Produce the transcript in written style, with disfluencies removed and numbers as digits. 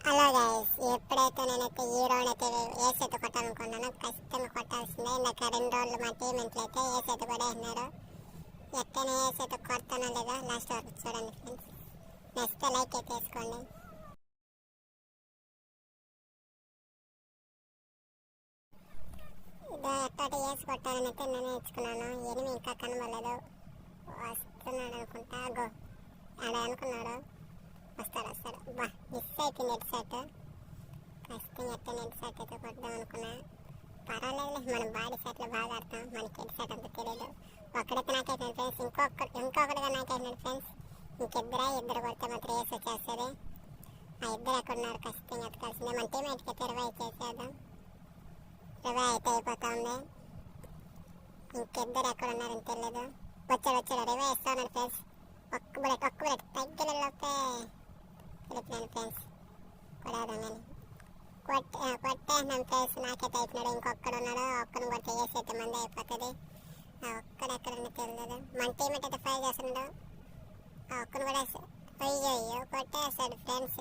Hello guys, ఎప్పుడైతే నేనైతే ఈ రౌండ్ అయితే ఏస్ అయితే కొట్టాలనుకున్నానో ఖచ్చితంగా కొట్టాల్సిందే. ఇందాక 2 రోజులు మా టీం అయితే ఏస్ అయితే కూడా వేసినారు. ఎట్టనే ఏస్ అయితే కొడతానో లేదా లాస్ట్ వరకు చూడండి ఫ్రెండ్స్. నెక్స్ట్ లైక్ అయితే వేసుకోండి. ఇది ఎట్టటి ఏస్ కొట్టాలని అయితే నేను నేర్చుకున్నాను. ఎనిమి ఇంకా కనబడలేదు, వస్తున్నాడు అనుకుంటా. గో ఆడ అనుకున్నాడు, వస్తాడు. బా మిస్ అయిపోయింది ఎట్ సెట్. ఖచ్చితంగా ఎట్ట నెట్ సెట్ అయితే కొడదాం అనుకున్నా. పర్వాలేదు, మనం బాడీ సెట్లు బాగా ఆడతాం, మనకి ఎట్ సెట్ అంత తెలియదు. ఒక్కడైతే నాకైతే ఫ్రెండ్స్, ఇంకొకటిగా నాకైతే ఫ్రెండ్స్. ఇద్దరు కొడితే మాత్రం ఏస్ వచ్చేస్తుంది. ఆ ఇద్దరు ఎక్కడున్నారు ఖచ్చితంగా ఎత్తుకాల్సిందే. మన టీమేట్కి అయితే 20 చేసేద్దాం. 20 అయితే అయిపోతా ఉంది. ఇంకిద్దరు ఎక్కడ ఉన్నారని తెలియదు. వచ్చాడు 20 ఇస్తా ఉన్నాడు ఫ్రెండ్స్. ఒక్క బుల్లెట్ తగ్గిలోపే వెళ్ళిపోయాను ఫ్రెండ్స్. కొడదాం కానీ కొట్టేసినాం ఫ్రెండ్స్. నాకైతే అయిపోయినాడు. ఇంకొక్కడు ఉన్నాడు, ఒక్కడిని కొడితే ఏసీ అయితే మంది అయిపోతుంది. ఆ ఒక్కడు ఎక్కడన్నా తెలియదు. మన టీమేట్ అయితే ఫైవ్ చేస్తున్నాడు. ఆ ఒక్కడు కూడా అయ్యో కొట్టేస్తాడు ఫ్రెండ్స్.